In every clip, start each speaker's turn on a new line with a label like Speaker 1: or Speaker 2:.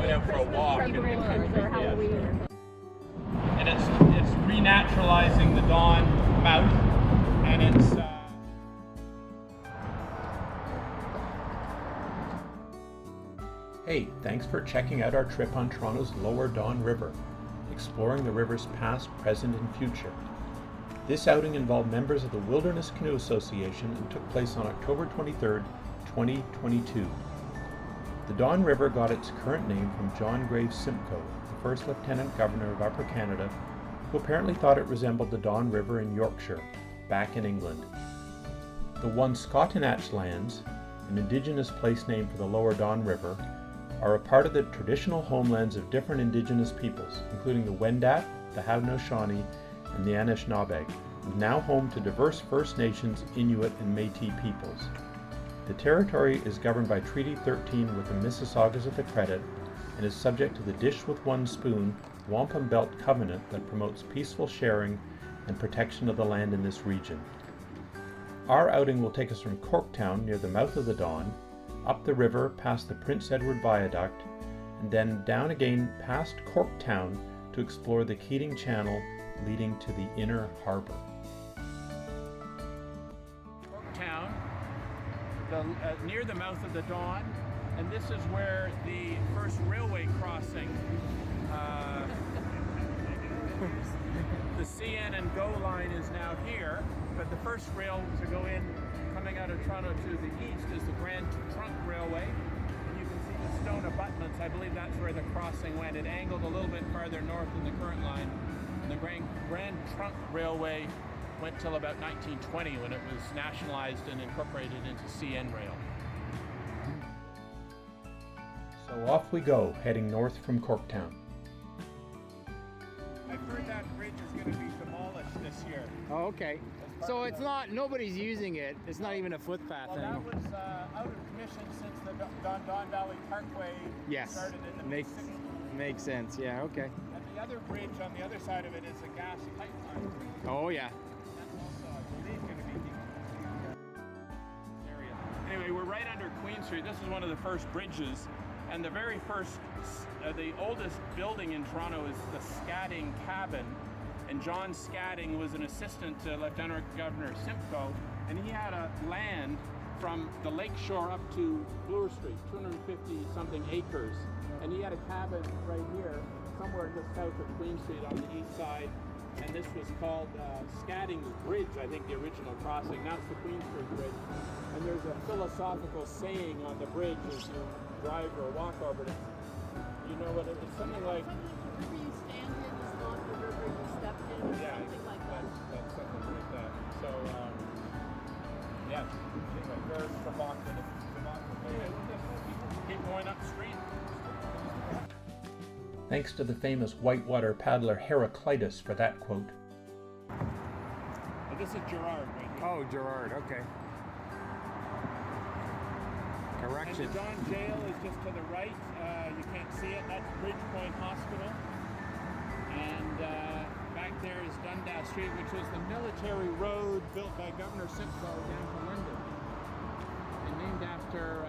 Speaker 1: went out for a walk.
Speaker 2: Or Halloween.
Speaker 1: And it's renaturalizing the Don mouth, and it's Hey, thanks for checking out our trip on Toronto's Lower Don River, exploring the river's past, present, and future. This outing involved members of the Wilderness Canoe Association and took place on October 23, 2022. The Don River got its current name from John Graves Simcoe, the first Lieutenant Governor of Upper Canada, who apparently thought it resembled the Don River in Yorkshire, back in England. The Woonsoconnex lands, an Indigenous place name for the Lower Don River, are a part of the traditional homelands of different Indigenous peoples, including the Wendat, the Haudenosaunee, and the Anishinaabe, and now home to diverse First Nations, Inuit, and Métis peoples. The territory is governed by Treaty 13 with the Mississaugas at the credit, and is subject to the Dish with One Spoon Wampum Belt Covenant that promotes peaceful sharing and protection of the land in this region. Our outing will take us from Corktown near the mouth of the Don, up the river past the Prince Edward Viaduct, and then down again past Corktown to explore the Keating Channel leading to the inner harbour.
Speaker 3: Corktown, near the mouth of the Don, and this is where the first railway crossing, the CN and GO line is now here, but the first rail to go in coming out of Toronto to the east is the Grand Trunk Railway, and you can see the stone abutments. I believe that's where the crossing went. It angled a little bit farther north than the current line. And the Grand Trunk Railway went till about 1920 when it was nationalized and incorporated into CN Rail.
Speaker 1: So off we go, heading north from Corktown.
Speaker 3: I've heard that bridge is going to be demolished this year.
Speaker 4: Oh, okay. So it's not, nobody's using it. It's not even a footpath anymore.
Speaker 3: Well, that was out of commission since the Don Valley Parkway started in the mid-60s.
Speaker 4: Makes sense, yeah, okay.
Speaker 3: And the other bridge on the other side of it is a gas pipeline.
Speaker 4: Oh, yeah.
Speaker 3: That's also, I believe, going to be area. Anyway, we're right under Queen Street. This is one of the first bridges. And the very first, the oldest building in Toronto is the Scatting Cabin. And John Scatting was an assistant to Lieutenant Governor Simcoe, and he had a land from the lake shore up to Bloor Street, 250-something acres. And he had a cabin right here, somewhere just south of Queen Street on the east side. And this was called Scatting's Bridge, I think the original crossing. Now it's the Queen Street Bridge. And there's a philosophical saying on the bridge as you drive or walk over it. You know what it is? Something like... Yeah, something like that. That's something like that. So, yeah, anyway, very provocative. Anyway, we'll just keep going upstream.
Speaker 1: Thanks to the famous whitewater paddler Heraclitus for that quote.
Speaker 3: Well, this is Gerard right here.
Speaker 4: Oh, Gerard, okay. Correction.
Speaker 3: And the Don Jail is just to the right. You can't see it. That's Bridgepoint Hospital. And back there is Dundas Street, which was the military road built by Governor Simcoe down to London. And named after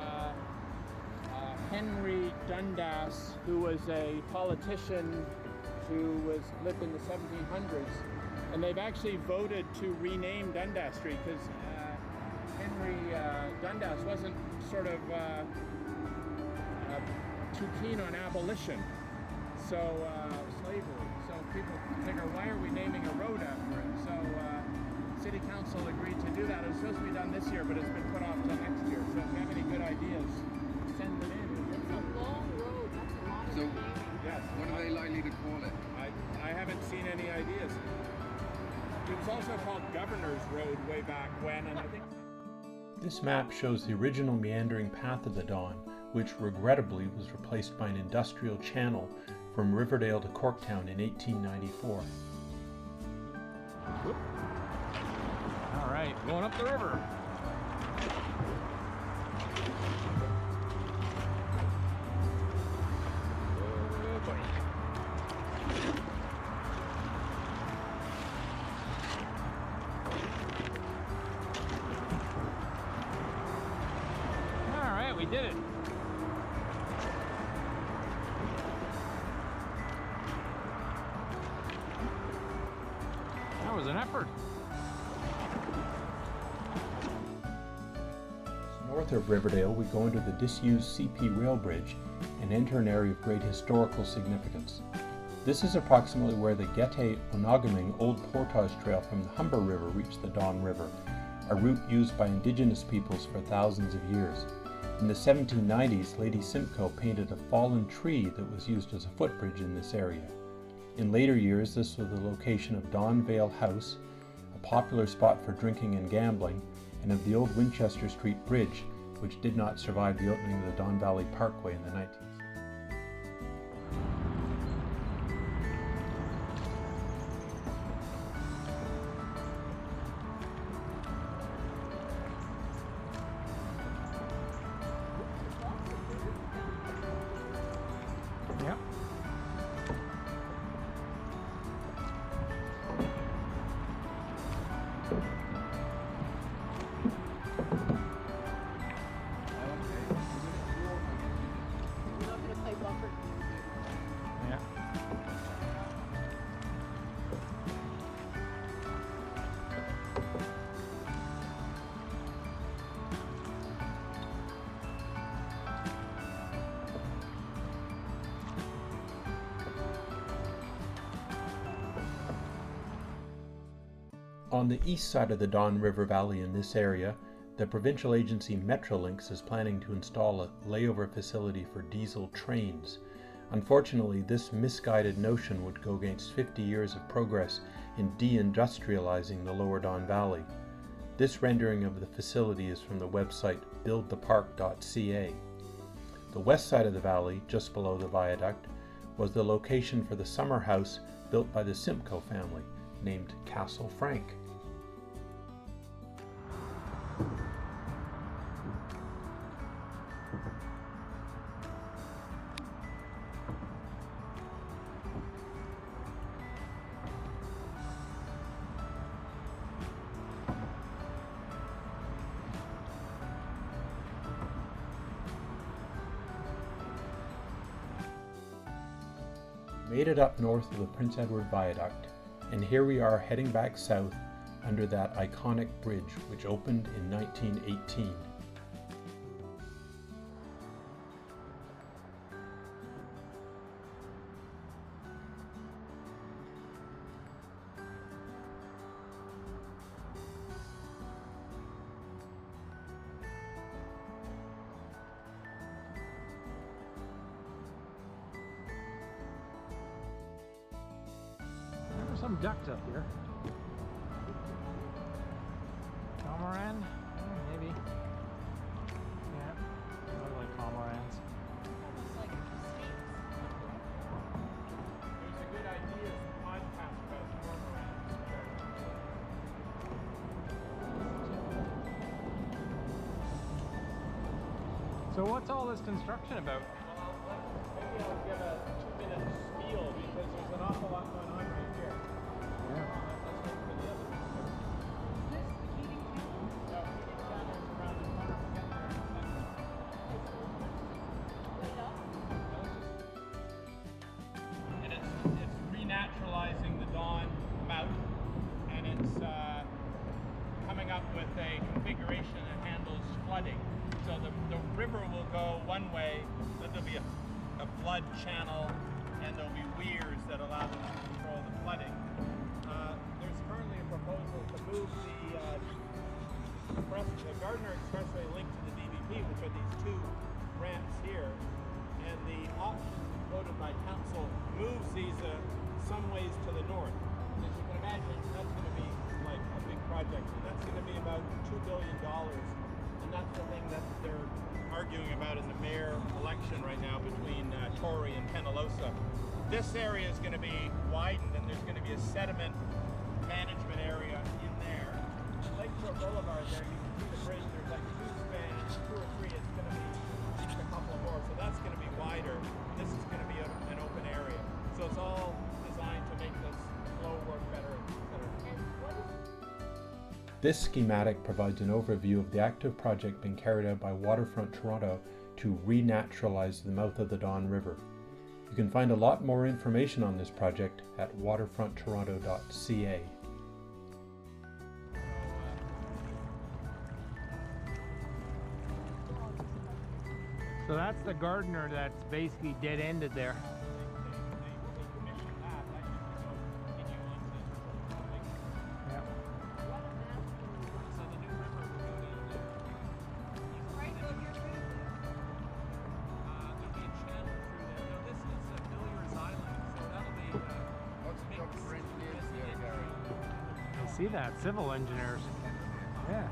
Speaker 3: Henry Dundas, who was a politician who lived in the 1700s. And they've actually voted to rename Dundas Street because Henry Dundas wasn't sort of too keen on abolition, so slavery. So people figure, why are we naming a road after it? So City Council agreed to do that. It was supposed to be done this year, but it's been put off till next year. So if you have any good ideas, send them in.
Speaker 2: It's a long road. That's a lot of
Speaker 5: So,
Speaker 3: Yes.
Speaker 5: what are they likely to call it?
Speaker 3: I haven't seen any ideas. It was also called Governor's Road way back when, and I think...
Speaker 1: This map shows the original meandering path of the Don, which regrettably was replaced by an industrial channel from Riverdale to Corktown in 1894.
Speaker 4: All right, going up the river. All right, we did it.
Speaker 5: an effort.
Speaker 1: North of Riverdale, we go into the disused CP rail bridge and enter an area of great historical significance. This is approximately where the Gete-Onagaming Old Portage Trail from the Humber River reached the Don River, a route used by indigenous peoples for thousands of years. In the 1790s, Lady Simcoe painted a fallen tree that was used as a footbridge in this area. In later years, this was the location of Don Vale House, a popular spot for drinking and gambling, and of the old Winchester Street Bridge, which did not survive the opening of the Don Valley Parkway in the 19th century.
Speaker 5: Yep.
Speaker 2: We're not gonna play bumper.
Speaker 5: Yeah.
Speaker 1: On the east side of the Don River Valley in this area, the provincial agency Metrolinx is planning to install a layover facility for diesel trains. Unfortunately, this misguided notion would go against 50 years of progress in deindustrializing the lower Don Valley. This rendering of the facility is from the website buildthepark.ca. The west side of the valley, just below the viaduct, was the location for the summer house built by the Simcoe family, named Castle Frank. Made it up north of the Prince Edward Viaduct, and here we are heading back south under that iconic bridge which opened in 1918.
Speaker 5: There's some ducks up here. Cormorant? Maybe. Yeah, look like cormorants.
Speaker 2: Almost like snakes.
Speaker 3: There's a good idea as a podcast about cormorants.
Speaker 5: So what's all this construction about?
Speaker 3: Maybe I'll give a 2-minute spiel because there's an awful lot going on right here. Let's look for the other picture.
Speaker 2: Is this the heating channel?
Speaker 3: Yeah, heating channels around the corner. We'll get there in a second.
Speaker 2: Lit up?
Speaker 3: And it's renaturalizing the Don mouth, and it's coming up with a configuration that handles flooding. So the river will go one way, but there'll be a flood channel, and there'll be weirs that allow them to control the flooding. There's currently a proposal to move the Gardner Expressway link to the DVP, which are these two ramps here, and the option voted by council moves these some ways to the north. And as you can imagine, that's going to be like a big project, and that's going to be about $2 billion. And that's the thing that they're arguing about in the mayor election right now between Tory and Penalosa. This area is going to be widened, and there's going to be a sediment management area in there. Lakeshore Boulevard there, you can see the bridge. There's like 2 spans, 2 or 3. It's going to be a couple more, so that's going to be wider. This is going to be an open area. So it's all designed to make this flow work better, etc.
Speaker 2: And what is
Speaker 1: This schematic provides an overview of the active project being carried out by Waterfront Toronto to renaturalize the mouth of the Don River. You can find a lot more information on this project at waterfronttoronto.ca.
Speaker 5: the gardener that's basically dead-ended there. Yeah. You see that? Civil engineers. Yeah.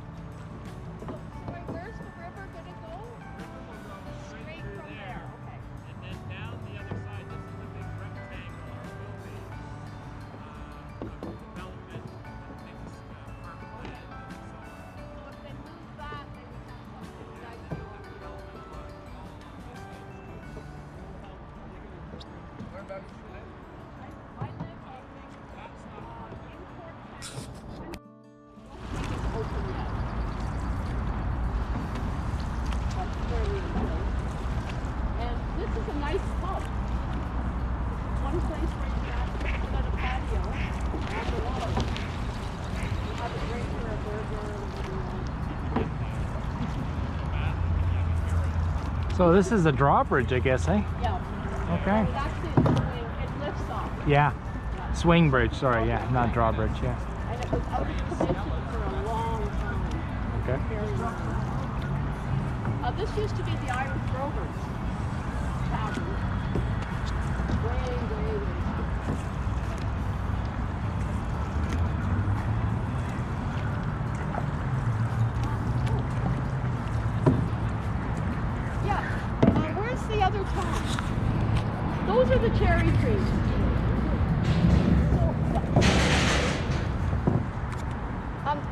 Speaker 2: Wait, where's the river gonna go? Straight from there. Okay.
Speaker 3: And then down the other side, this is a big rectangle of development that makes parkland and so on.
Speaker 2: So if they move that, they would have something nice to go. I live on open yet. But fairly open. And this is a nice pub. One place where you got a patio on the water. You have a drink or a burger.
Speaker 5: So this is a drawbridge, I guess, eh?
Speaker 2: Yeah.
Speaker 5: Okay.
Speaker 2: It's actually a swing. It lifts off.
Speaker 5: Yeah. Swing bridge, sorry, yeah, not drawbridge, yeah.
Speaker 2: And it was out of commission for a long time.
Speaker 5: Okay.
Speaker 2: Very long. This used to be the Irish Rovers Tavern. Way, way, way back. Yeah. Where's the other Tom? Those are the cherry trees.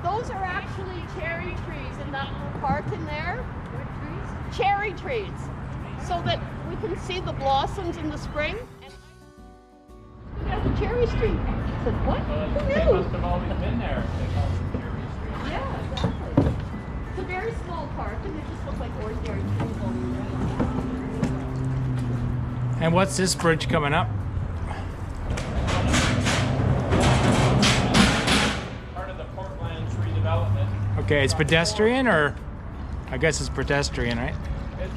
Speaker 2: Those are actually cherry trees in that little park in there. What trees? Cherry trees. So that we can see the blossoms in the spring. And there's a cherry street. I said, what? Who
Speaker 3: They
Speaker 2: knew?
Speaker 3: must have always been there. They call it Cherry Street.
Speaker 2: Yeah, exactly. It's a very small park and they just look like ordinary trees all year round.
Speaker 5: And what's this bridge coming up?
Speaker 3: Part of the Portland's redevelopment.
Speaker 5: Okay, it's pedestrian, or I guess it's pedestrian, right?
Speaker 3: It's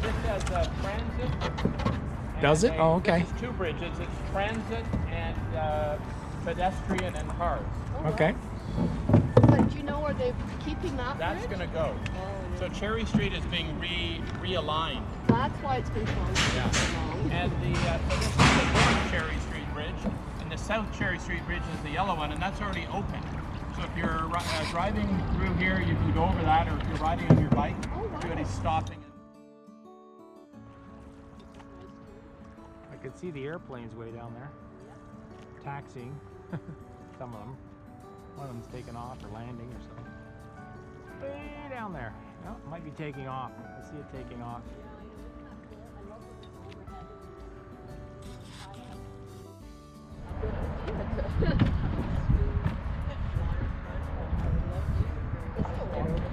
Speaker 3: this has transit.
Speaker 5: Does it?
Speaker 3: and
Speaker 5: Oh, okay.
Speaker 3: This is two bridges. It's transit and pedestrian and cars.
Speaker 5: Okay.
Speaker 2: But you know, are they keeping that
Speaker 3: That's
Speaker 2: bridge?
Speaker 3: going to go.
Speaker 2: Oh,
Speaker 3: So Cherry Street is being realigned.
Speaker 2: that's why it's been closed for
Speaker 3: Yeah.
Speaker 2: so long.
Speaker 3: And so this is the North Cherry Street Bridge, and the South Cherry Street Bridge is the yellow one, and that's already open. So if you're driving through here, you can go over that, or if you're riding on your bike,
Speaker 2: Oh, wow.
Speaker 3: everybody's stopping.
Speaker 5: I could see the airplanes way down there. Taxiing. Some of them. One of them's taking off or landing or something. Way down there. No, it might be taking off. I see it taking off.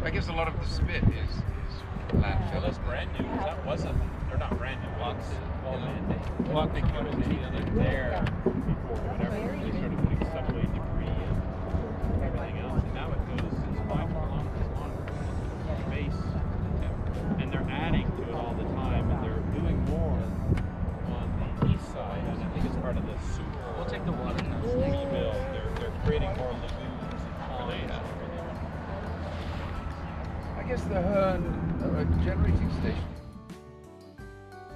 Speaker 6: I guess a lot of the spit is
Speaker 3: Well,
Speaker 6: landfill.
Speaker 3: that's brand new. That wasn't. They're not brand new. Lots. Well,
Speaker 6: Well,
Speaker 3: they put it there before, whatever. They started putting subway debris and everything else, and now it goes. It's 5 kilometers long from the base, and they're adding to it all the time, and they're doing more on the east side, and I think it's part of the sewer.
Speaker 6: We'll take the water now.
Speaker 3: Rebuild. They're creating more lagoons and ponds and everything.
Speaker 6: I guess the Hearn generating station.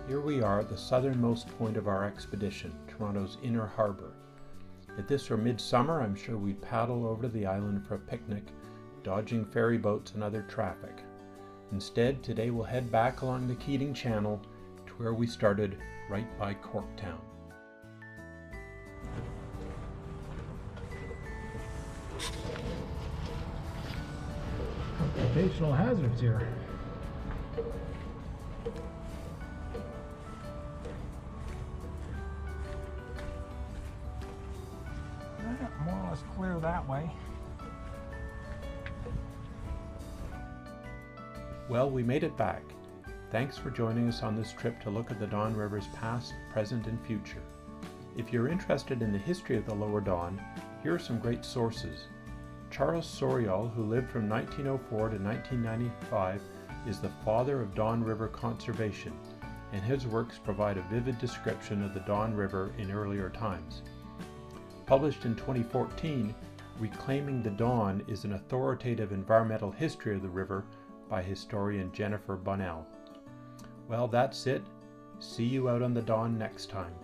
Speaker 1: Here we are at the southernmost point of our expedition, Toronto's Inner Harbour. If this were midsummer, I'm sure we'd paddle over to the island for a picnic, dodging ferry boats and other traffic. Instead, today we'll head back along the Keating Channel to where we started, right by Corktown.
Speaker 5: Occupational hazards here. More or less clear that way.
Speaker 1: Well, we made it back. Thanks for joining us on this trip to look at the Don River's past, present, and future. If you're interested in the history of the Lower Don, here are some great sources. Charles Soriol, who lived from 1904 to 1995, is the father of Don River conservation, and his works provide a vivid description of the Don River in earlier times. Published in 2014, Reclaiming the Don is an authoritative environmental history of the river by historian Jennifer Bunnell. Well, that's it. See you out on the Don next time.